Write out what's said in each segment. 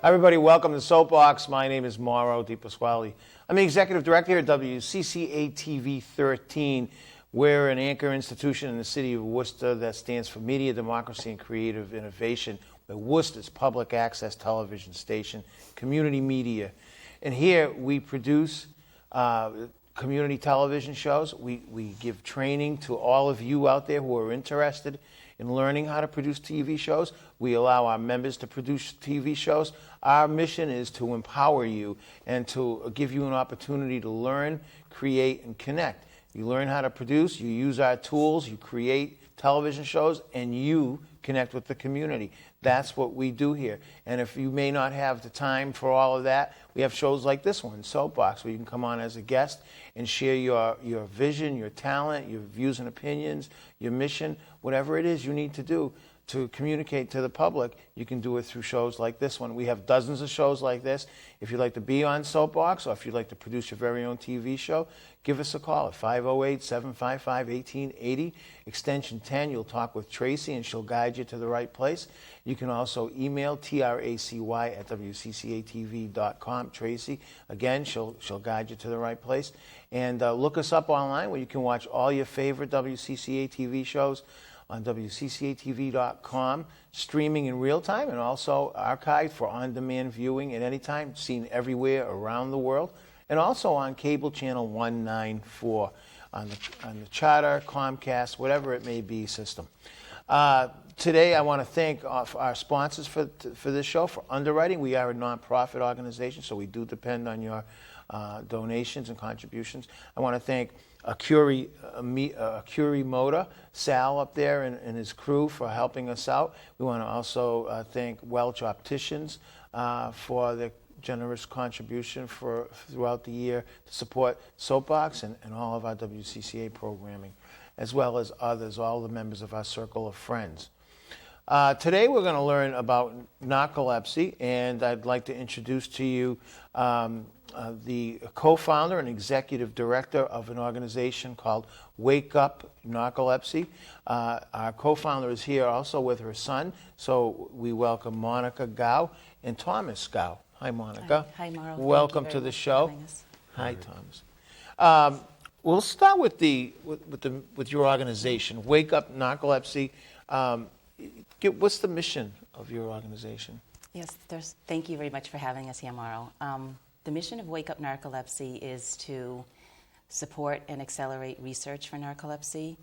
Hi, everybody. Welcome to Soapbox. My name is Mauro Di Pasquale. I'm the executive director here at WCCA-TV 13. We're an anchor institution in the city of Worcester that stands for Media, Democracy, and Creative Innovation. We're Worcester's public access television station, community media. And here we produce community television shows. We give training to all of you out there who are interested in learning how to produce TV shows. We allow our members to produce TV shows. Our mission is to empower you and to give you an opportunity to learn, create, and connect. You learn how to produce, you use our tools, you create television shows, and you connect with the community. That's what we do here. And if you may not have the time for all of that, we have shows like this one, Soapbox, where you can come on as a guest and share your vision, your talent, your views and opinions, your mission, whatever it is you need to do to communicate to the public. You can do it through shows like this one. We have dozens of shows like this. If you'd like to be on Soapbox, or if you'd like to produce your very own TV show, give us a call at 508-755-1880, extension 10. You'll talk with Tracy, and she'll guide you to the right place. You can also email tracy@wccatv.com. Tracy, again, she'll guide you to the right place. And look us up online where you can watch all your favorite WCCA TV shows on WCCATV.com, streaming in real time and also archived for on-demand viewing at any time, seen everywhere around the world, and also on cable channel 194 on the Charter, Comcast, whatever it may be system. Today I want to thank our sponsors for this show, for underwriting. We are a nonprofit organization, so we do depend on your donations and contributions. I want to thank Acuri Motor, Sal up there and his crew for helping us out. We want to also thank Welch Opticians for the generous contribution throughout the year to support Soapbox and all of our WCCA programming, as well as others, all the members of our circle of friends. Today we're going to learn about narcolepsy, and I'd like to introduce to you the co-founder and executive director of an organization called Wake Up Narcolepsy. Our co-founder is here also with her son, so we welcome Monica Gow and Thomas Gow. Hi, Monica. Hi, Mauro. Welcome to the show. Hi, Thomas. We'll start with your organization, Wake Up Narcolepsy. What's the mission of your organization? Yes, thank you very much for having us here, Mauro. The mission of Wake Up Narcolepsy is to support and accelerate research for narcolepsy,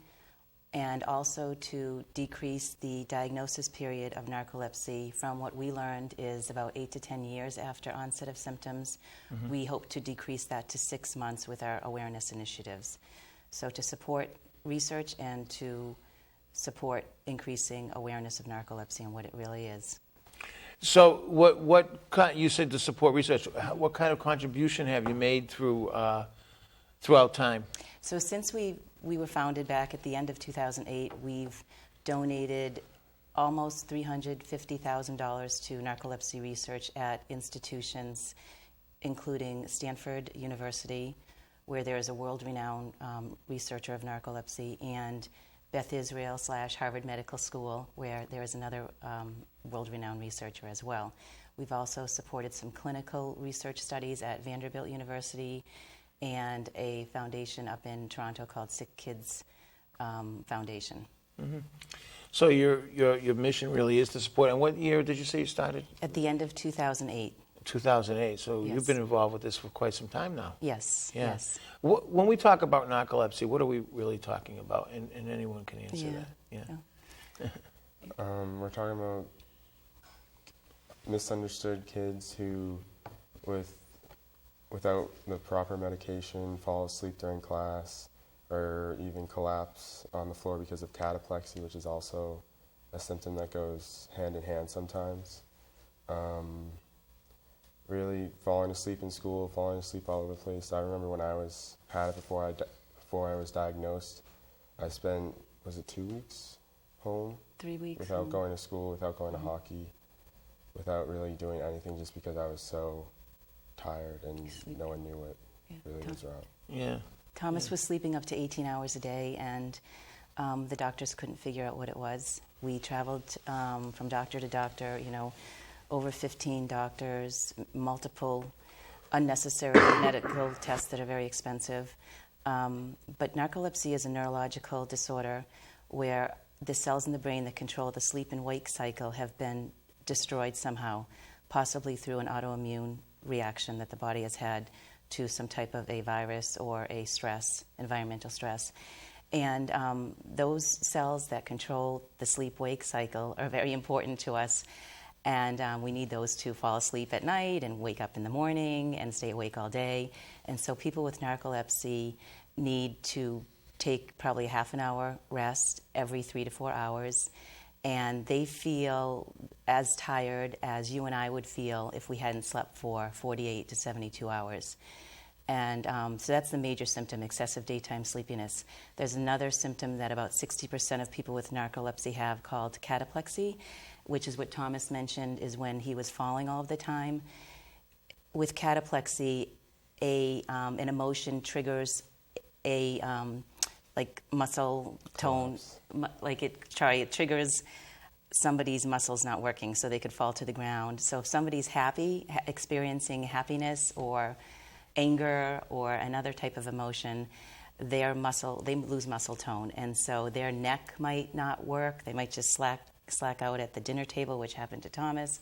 and also to decrease the diagnosis period of narcolepsy from what we learned is about 8 to 10 years after onset of symptoms. Mm-hmm. We hope to decrease that to 6 months with our awareness initiatives. So to support research and to support increasing awareness of narcolepsy and what it really is. So what kind, you said to support research, what kind of contribution have you made throughout time? So since we were founded back at the end of 2008, we've donated almost $350,000 to narcolepsy research at institutions, including Stanford University, where there is a world-renowned researcher of narcolepsy, and Beth Israel / Harvard Medical School, where there is another world-renowned researcher as well. We've also supported some clinical research studies at Vanderbilt University and a foundation up in Toronto called Sick Kids Foundation. Mm-hmm. So your mission really is to support. And what year did you say you started? At the end of 2008. 2008. So yes. You've been involved with this for quite some time now. Yes. Yeah. Yes. When we talk about narcolepsy, what are we really talking about? And anyone can answer that. Yeah. We're talking about misunderstood kids who, without the proper medication, fall asleep during class, or even collapse on the floor because of cataplexy, which is also a symptom that goes hand in hand sometimes. Really falling asleep in school, falling asleep all over the place. I remember when I had it before I was diagnosed, I spent, was it 2 weeks home? 3 weeks. Without going to school, without going to hockey, without really doing anything, just because I was so tired and no one knew what really was wrong. Yeah. Thomas was sleeping up to 18 hours a day, and the doctors couldn't figure out what it was. We traveled from doctor to doctor, over 15 doctors, multiple unnecessary medical tests that are very expensive. But narcolepsy is a neurological disorder where the cells in the brain that control the sleep and wake cycle have been destroyed somehow, possibly through an autoimmune reaction that the body has had to some type of a virus or a stress, environmental stress. And those cells that control the sleep-wake cycle are very important to us. And we need those to fall asleep at night and wake up in the morning and stay awake all day. And so people with narcolepsy need to take probably a half an hour rest every 3 to 4 hours. And they feel as tired as you and I would feel if we hadn't slept for 48 to 72 hours. And so that's the major symptom, excessive daytime sleepiness. There's another symptom that about 60% of people with narcolepsy have called cataplexy, which is what Thomas mentioned, is when he was falling all of the time. With cataplexy, an emotion triggers a like muscle tone, it triggers somebody's muscles not working, so they could fall to the ground. So if somebody's happy, experiencing happiness or anger or another type of emotion, they lose muscle tone, and so their neck might not work. They might just slack out at the dinner table, which happened to Thomas.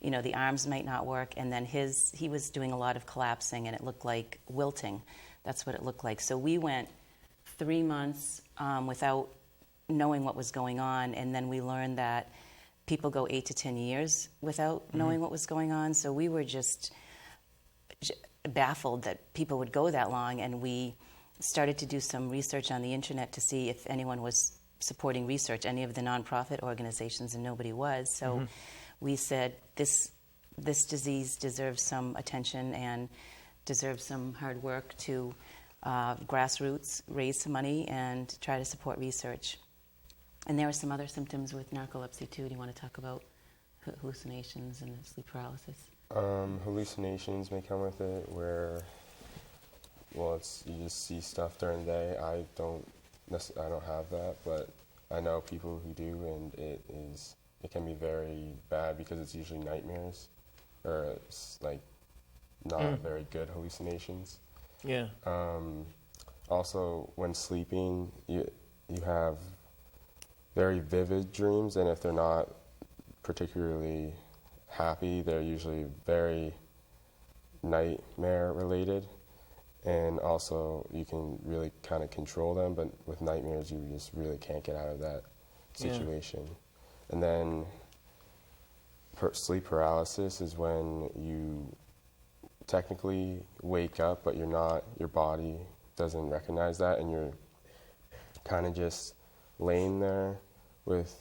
The arms might not work, and then he was doing a lot of collapsing, and it looked like wilting. That's what it looked like. So we went 3 months without knowing what was going on, and then we learned that people go 8 to 10 years without knowing what was going on. So we were just baffled that people would go that long, and we started to do some research on the internet to see if anyone was supporting research, any of the nonprofit organizations, and nobody was. So we said this disease deserves some attention and deserves some hard work to grassroots raise some money and try to support research. And there are some other symptoms with narcolepsy too. Do you want to talk about hallucinations and sleep paralysis? Hallucinations may come with it, where, you just see stuff during the day. I don't have that, but I know people who do, and it can be very bad because it's usually nightmares, or it's not very good hallucinations. Yeah. Also, when sleeping, you have very vivid dreams, and if they're not particularly happy, they're usually very nightmare related. And also, you can really kind of control them, but with nightmares, you just really can't get out of that situation. Yeah. And then sleep paralysis is when you technically wake up, but your body doesn't recognize that, and you're kind of just laying there with,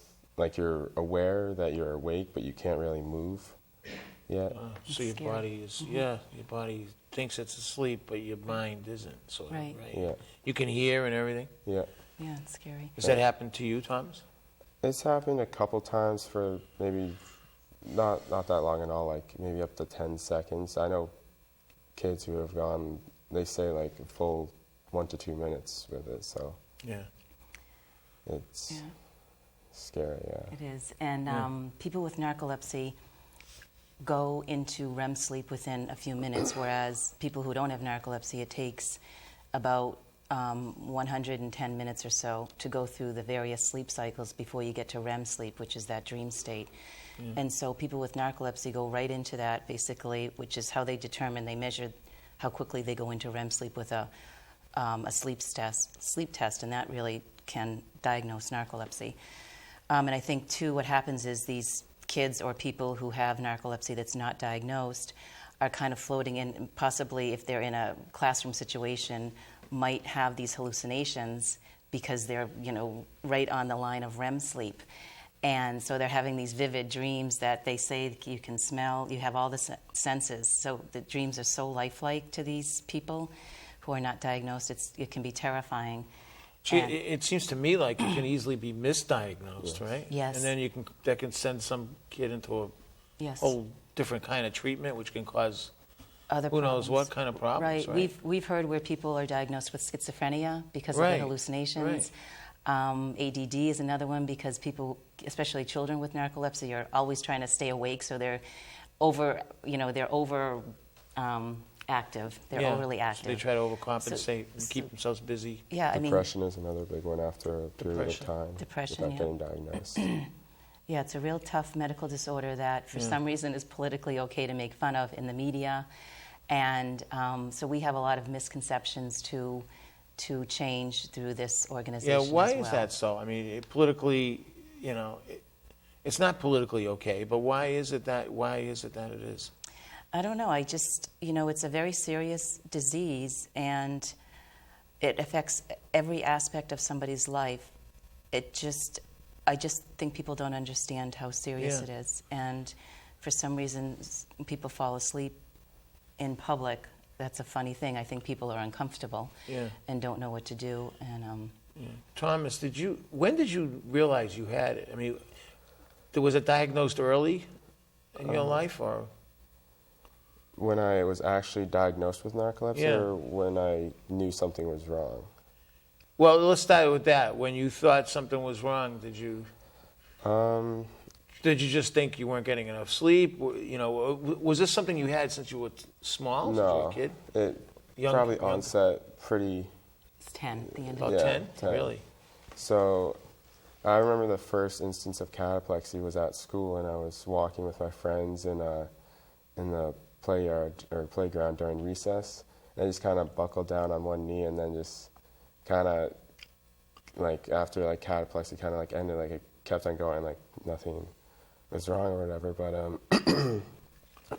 you're aware that you're awake, but you can't really move yet. So your body is, your body thinks it's asleep, but your mind isn't, right? Yeah. You can hear and everything? Yeah. Yeah, it's scary. Has that happened to you, Thomas? It's happened a couple times for maybe not that long at all, maybe up to 10 seconds. I know kids who have gone, they say a full 1 to 2 minutes with it, so. Yeah. It's scary, yeah. It is. And people with narcolepsy go into REM sleep within a few minutes, whereas people who don't have narcolepsy, it takes about 110 minutes or so to go through the various sleep cycles before you get to REM sleep, which is that dream state. And so people with narcolepsy go right into that, basically, which is how they measure how quickly they go into REM sleep with a sleep test, and that really can diagnose narcolepsy. And I think, too, what happens is these kids or people who have narcolepsy that's not diagnosed are kind of floating in, and possibly if they're in a classroom situation, might have these hallucinations because they're, right on the line of REM sleep. And so they're having these vivid dreams that they say you can smell, you have all the senses. So the dreams are so lifelike to these people who are not diagnosed, it can be terrifying. It seems to me like it can easily be misdiagnosed, right? Yes. And then that can send some kid into a whole different kind of treatment, which can cause other who problems. knows what kind of problems, right? We've heard where people are diagnosed with schizophrenia because of the hallucinations. ADD is another one because people, especially children with narcolepsy, are always trying to stay awake, so they're active. They're overly active. So they try to overcompensate and keep themselves busy. Yeah, Depression is another big one after a period of time Depression, without getting diagnosed. Yeah, it's a real tough medical disorder that for some reason is politically okay to make fun of in the media. And so we have a lot of misconceptions to change through this organization. Yeah, why is that so? I mean, politically, it's not politically okay, but why is it that it is? I don't know. I just, it's a very serious disease, and it affects every aspect of somebody's life. I just think people don't understand how serious it is. And for some reason, people fall asleep in public. That's a funny thing. I think people are uncomfortable and don't know what to do. And Thomas, when did you realize you had it? I mean, was it diagnosed early in your life, or? When I was actually diagnosed with narcolepsy, or when I knew something was wrong? Well, let's start with that. When you thought something was wrong, did you just think you weren't getting enough sleep? Was this something you had since you were small? No, since you were a kid? Probably onset pretty. it's 10, the end About of 10? 10. Really? So I remember the first instance of cataplexy was at school, and I was walking with my friends in the playground during recess. And I just kind of buckled down on one knee, and then just kind of after cataplexy kind of ended, it kept on going, nothing was wrong or whatever. But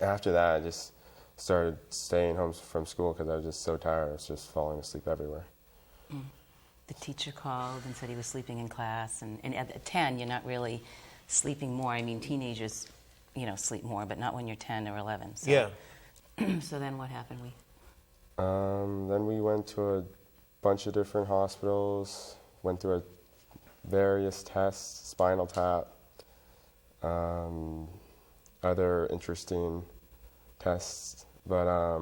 after that, I just started staying home from school because I was just so tired. I was just falling asleep everywhere. The teacher called and said he was sleeping in class, and at 10, you're not really sleeping more. I mean, teenagers, sleep more, but not when you're 10 or 11. So. Yeah. So then what happened? Then we went to a bunch of different hospitals, went through various tests, spinal tap, other interesting tests. But I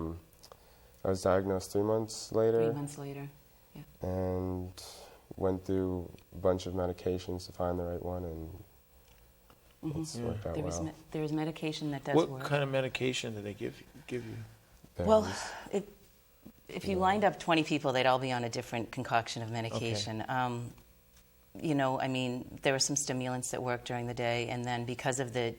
was diagnosed 3 months later. 3 months later, yeah. And went through a bunch of medications to find the right one, and it's worked out well. There is medication that does What work. kind of medication did they give you? Well, if you lined up 20 people, they'd all be on a different concoction of medication. Okay. There were some stimulants that worked during the day, and then because of the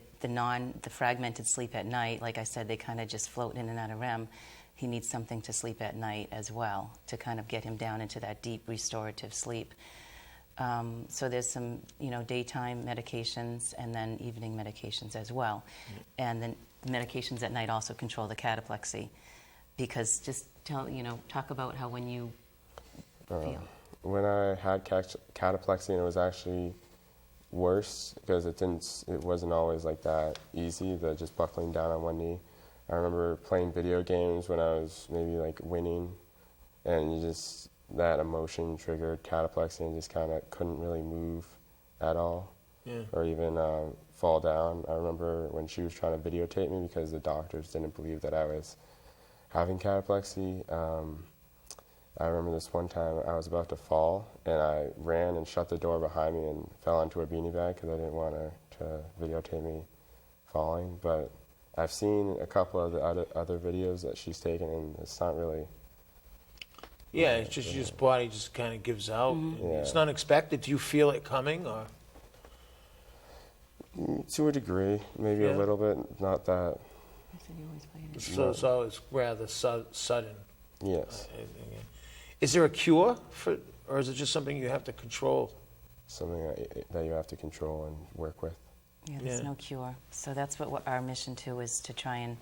fragmented sleep at night, like I said, they kind of just float in and out of REM. He needs something to sleep at night as well to kind of get him down into that deep restorative sleep. So there's some, daytime medications and then evening medications as well. And then the medications at night also control the cataplexy. Because just talk about how when you feel. When I had cataplexy, and it was actually worse because it wasn't always that easy, just buckling down on one knee. I remember playing video games when I was maybe winning, and that emotion triggered cataplexy, and just kind of couldn't really move at all, or even fall down. I remember when she was trying to videotape me because the doctors didn't believe that I was having cataplexy. I remember this one time I was about to fall, and I ran and shut the door behind me and fell onto a beanie bag because I didn't want her to videotape me falling. But I've seen a couple of the other videos that she's taken, and it's not really. Yeah, it's just your body just kind of gives out. Yeah. It's not expected. Do you feel it coming, or? To a degree, maybe a little bit, not that. So it's rather sudden. Yes. Is there a cure for, or is it just something you have to control? Something that you have to control and work with. Yeah, there's no cure. So that's what our mission too is, to try and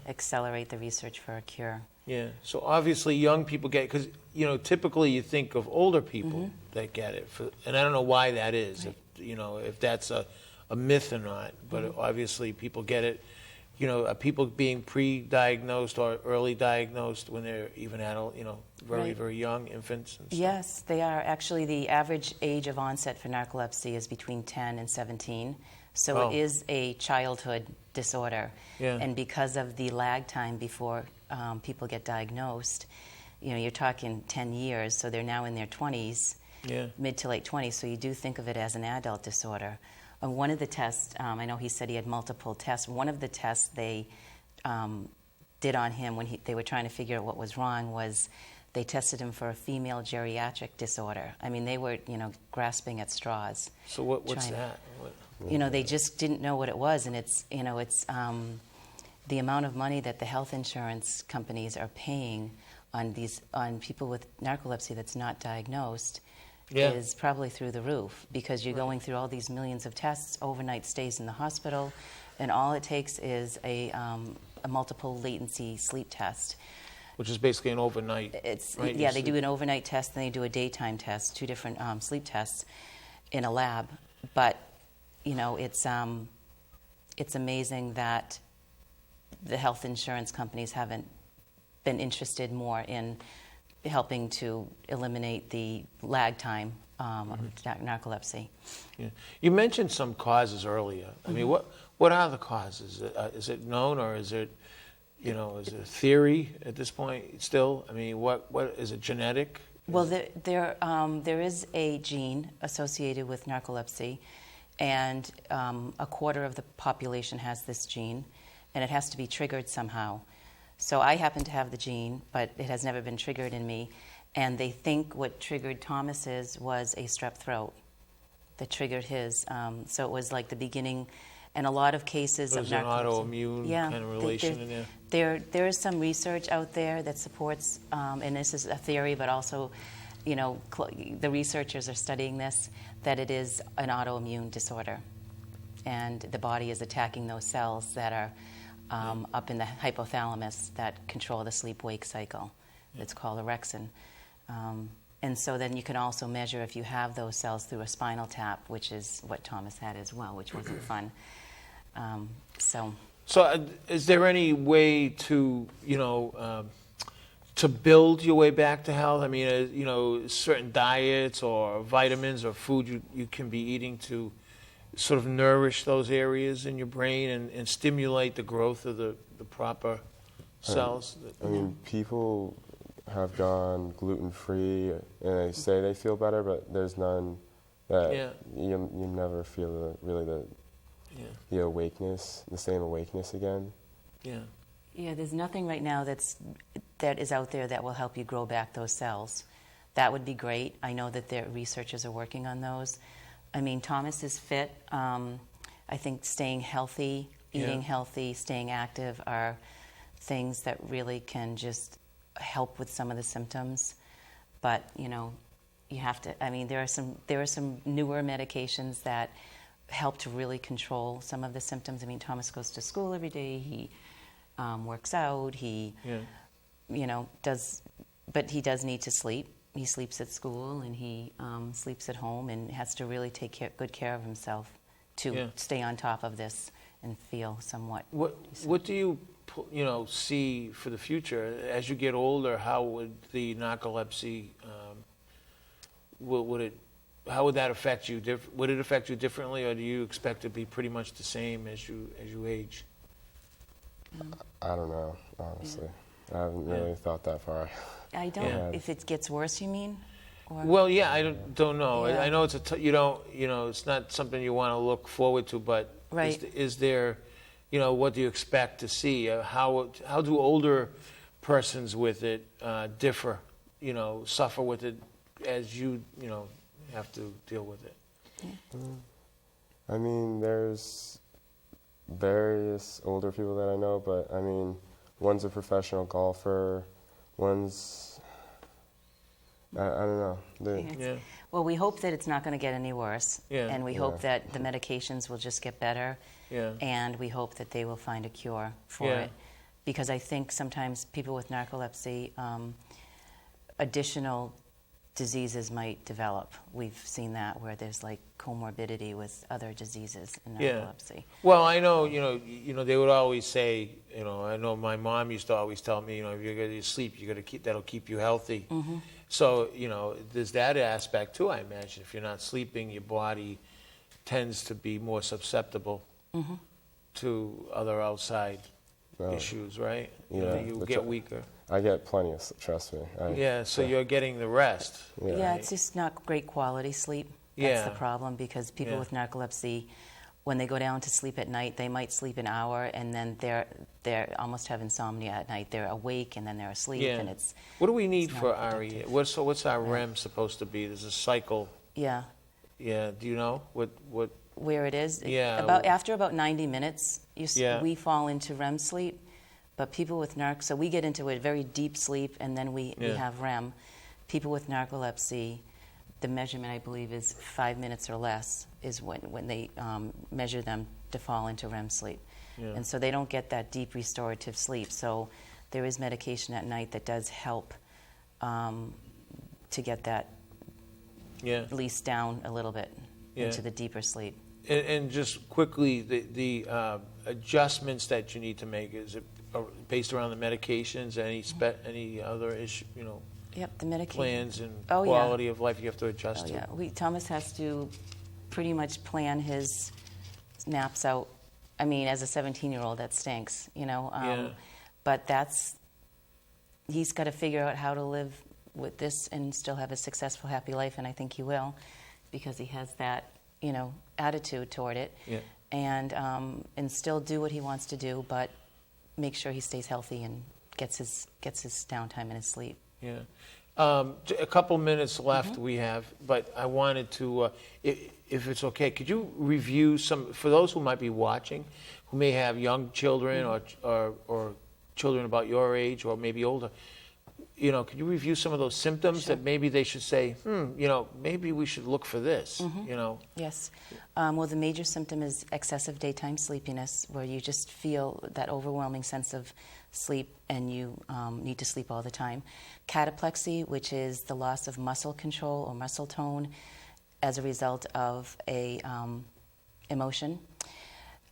accelerate the research for a cure. Yeah. So obviously young people get it, because typically you think of older people that get it, and I don't know why that is. Right. If that's a myth or not, but obviously people get it. Are people being pre-diagnosed or early diagnosed when they're even adult, very, very young, infants? And stuff? Yes, they are. Actually, the average age of onset for narcolepsy is between 10 and 17. So it is a childhood disorder. Yeah. And because of the lag time before people get diagnosed, you're talking 10 years, so they're now in their 20s. mid to late 20s, so you do think of it as an adult disorder. One of the tests, I know he said he had multiple tests. One of the tests they did on him when they were trying to figure out what was wrong was they tested him for a female geriatric disorder. I mean, they were, grasping at straws. So what's that? They just didn't know what it was, and it's the amount of money that the health insurance companies are paying on people with narcolepsy that's not diagnosed is probably through the roof, because you're going through all these millions of tests, overnight stays in the hospital, and all it takes is a multiple latency sleep test. Which is basically an overnight. Right? Yeah, they do an overnight test, then they do a daytime test, 2 different sleep tests in a lab. But it's amazing that the health insurance companies haven't been interested more in helping to eliminate the lag time of narcolepsy. Yeah. You mentioned some causes earlier. I mean, what are the causes? Is it known, or is it, is it a theory at this point still? I mean, what is it, genetic? Well, there is a gene associated with narcolepsy, and a quarter of the population has this gene, and it has to be triggered somehow. So I happen to have the gene, but it has never been triggered in me. And they think what triggered Thomas's was a strep throat that triggered his. So it was like the beginning. And a lot of cases of narcolepsy. There's an autoimmune kind of relation in there? There is some research out there that supports, and this is a theory, but also, the researchers are studying this, that it is an autoimmune disorder. And the body is attacking those cells that are up in the hypothalamus that control the sleep-wake cycle. It's called orexin. And so then you can also measure if you have those cells through a spinal tap, which is what Thomas had as well, which wasn't fun. So is there any way to, to build your way back to health? I mean, certain diets or vitamins or food you can be eating to sort of nourish those areas in your brain and stimulate the growth of the proper cells? I mean, people have gone gluten-free and they say they feel better, but there's none that you never feel the awakeness, the same awakeness again. Yeah, there's nothing right now that is out there that will help you grow back those cells. That would be great. I know that their researchers are working on those. I mean, Thomas is fit. I think staying healthy, eating healthy, staying active are things that really can just help with some of the symptoms. But, you have to, I mean, there are some newer medications that help to really control some of the symptoms. I mean, Thomas goes to school every day. He works out. He, but he does need to sleep. He sleeps at school and he sleeps at home and has to really take good care of himself to stay on top of this and feel somewhat. What do you see for the future as you get older? How would the narcolepsy how would that affect you? Would it affect you differently, or do you expect it to be pretty much the same as you age? I don't know, honestly. I haven't really thought that far. I don't. If it gets worse, you mean? Or? Well, I don't know. Yeah. I know it's it's not something you want to look forward to, but is there, what do you expect to see? How do older persons with it differ? Suffer with it as you have to deal with it. I mean, there's various older people that I know, but I mean, one's a professional golfer, one's, I don't know. Well, we hope that it's not going to get any worse, and we hope that the medications will just get better, and we hope that they will find a cure for it. Because I think sometimes people with narcolepsy, additional diseases might develop. We've seen that where there's like comorbidity with other diseases in narcolepsy. Well, I know, they would always say, I know my mom used to always tell me, if you're going to sleep, that'll keep you healthy. Mm-hmm. So, there's that aspect too, I imagine. If you're not sleeping, your body tends to be more susceptible to other outside No. issues, right? Yeah, You but get weaker. I get plenty of, trust me. So you're getting the rest. Yeah, it's just not great quality sleep. That's the problem, because people with narcolepsy, when they go down to sleep at night, they might sleep an hour, and then they're almost have insomnia at night. They're awake and then they're asleep, and it's. What do we need not for productive. RE? What's our REM supposed to be? There's a cycle. Yeah. Yeah. Do you know what? Where it is? Yeah. After about 90 minutes, Yeah. we fall into REM sleep. But people with so we get into a very deep sleep, and then we have REM. People with narcolepsy, the measurement, I believe, is 5 minutes or less is when they measure them to fall into REM sleep. Yeah. And so they don't get that deep restorative sleep. So there is medication at night that does help to get that at least down a little bit into the deeper sleep. And just quickly, the adjustments that you need to make, is it based around the medications? Any other issue? Yep, the medication. Plans and quality of life you have to adjust to. Yeah, Thomas has to pretty much plan his naps out. I mean, as a 17-year-old, that stinks, But he's got to figure out how to live with this and still have a successful, happy life, and I think he will, because he has that, attitude toward it, and still do what he wants to do, but make sure he stays healthy and gets his downtime and his sleep. Yeah. A couple minutes left we have, but I wanted to, if it's okay, could you review for those who might be watching, who may have young children or children about your age or maybe older, could you review some of those symptoms that maybe they should say, maybe we should look for this, Yes. Well, the major symptom is excessive daytime sleepiness, where you just feel that overwhelming sense of sleep and you need to sleep all the time. Cataplexy, which is the loss of muscle control or muscle tone as a result of a emotion.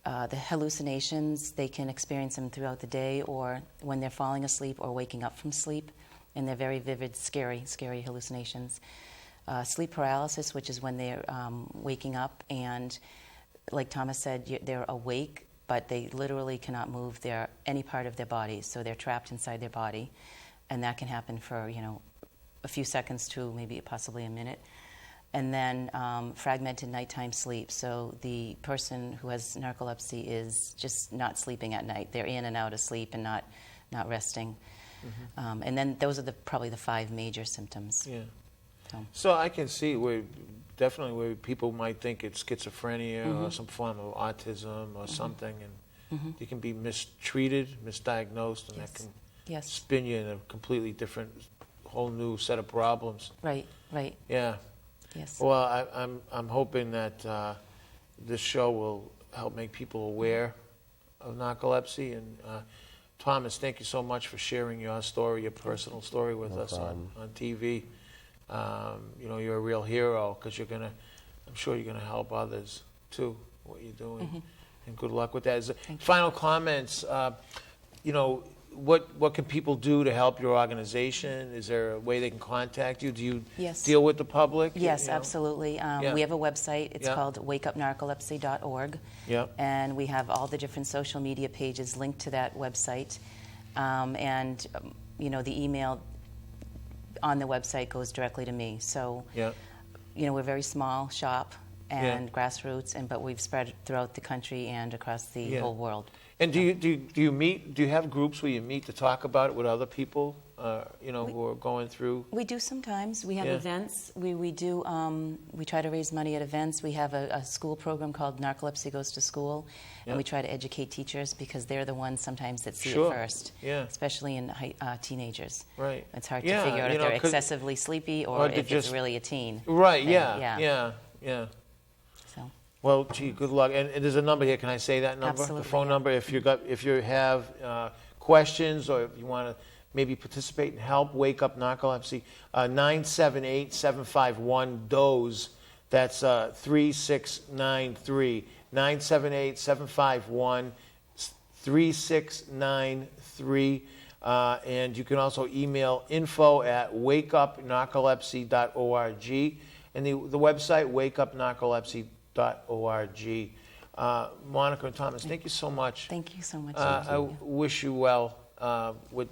The hallucinations, they can experience them throughout the day or when they're falling asleep or waking up from sleep, and they're very vivid, scary hallucinations. Sleep paralysis, which is when they're waking up and, like Thomas said, they're awake, but they literally cannot move any part of their body, so they're trapped inside their body, and that can happen for a few seconds to maybe possibly a minute. And then fragmented nighttime sleep. So the person who has narcolepsy is just not sleeping at night. They're in and out of sleep and not resting. Mm-hmm. And then those are probably the 5 major symptoms. Yeah. So I can see where people might think it's schizophrenia or some form of autism or something, and they can be mistreated, misdiagnosed, and that can spin you in a completely different, whole new set of problems. Right. Yeah. Yes. Well, I'm hoping that this show will help make people aware of narcolepsy. And Thomas, thank you so much for sharing your story, your personal story with us on TV. You're a real hero, because I'm sure you're gonna help others too. What you're doing, and good luck with that. Final comments. What can people do to help your organization? Is there a way they can contact you? Do you deal with the public? Yes, absolutely. We have a website. It's called wakeupnarcolepsy.org. Yep. And we have all the different social media pages linked to that website. And the email on the website goes directly to me. So, we're a very small shop and grassroots, but we've spread throughout the country and across the whole world. And do you meet? Do you have groups where you meet to talk about it with other people? Who are going through. We do sometimes. We have events. We do. We try to raise money at events. We have a school program called Narcolepsy Goes to School, and we try to educate teachers, because they're the ones sometimes that see it first. Yeah. Especially in teenagers. Right. It's hard to figure out if they're excessively sleepy or if it's really a teen. Right. Yeah. Well, gee, good luck. And there's a number here. Can I say that number? Absolutely. The phone number. If you have questions, or if you want to maybe participate and help Wake Up Narcolepsy, 978-751-DOZE. That's 3693. 978-751-3693. And you can also email info@wakeupnarcolepsy.org. And the website, wakeupnarcolepsy.org. Monica and Thomas, thank you so much. Thank you so much. I wish you well with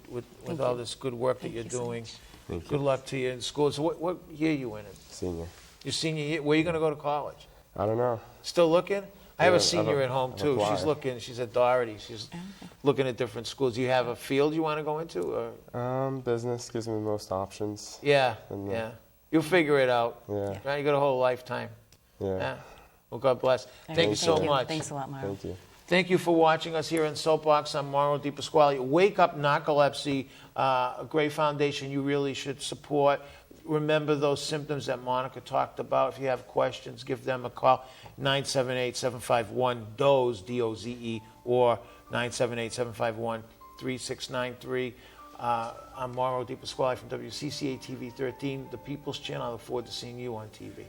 Thank all you. this good work that Thank you're you so doing. much. Thank you. Good luck to you in school. So what year are you in? Senior. Your senior year? Where are you going to go to college? I don't know. Still looking? I have Yeah, a senior at home, I've too. She's applied. looking. She's at Doherty. She's looking at different schools. Do you have a field you want to go into? Or? Business gives me the most options. Yeah, And, yeah. You'll figure it out. Yeah. Right? You got a whole lifetime. Yeah. Yeah. Well, God bless. All right, Thank you so you. much. Thanks a lot, Mauro. Thank you. Thank you for watching us here in Soapbox. I'm Mauro DiPasquale. Wake Up Narcolepsy, a great foundation you really should support. Remember those symptoms that Monica talked about. If you have questions, give them a call, 978-751-DOZE, D-O-Z-E, or 978-751-3693. I'm Mauro DiPasquale from WCCA TV 13, the People's Channel. I look forward to seeing you on TV.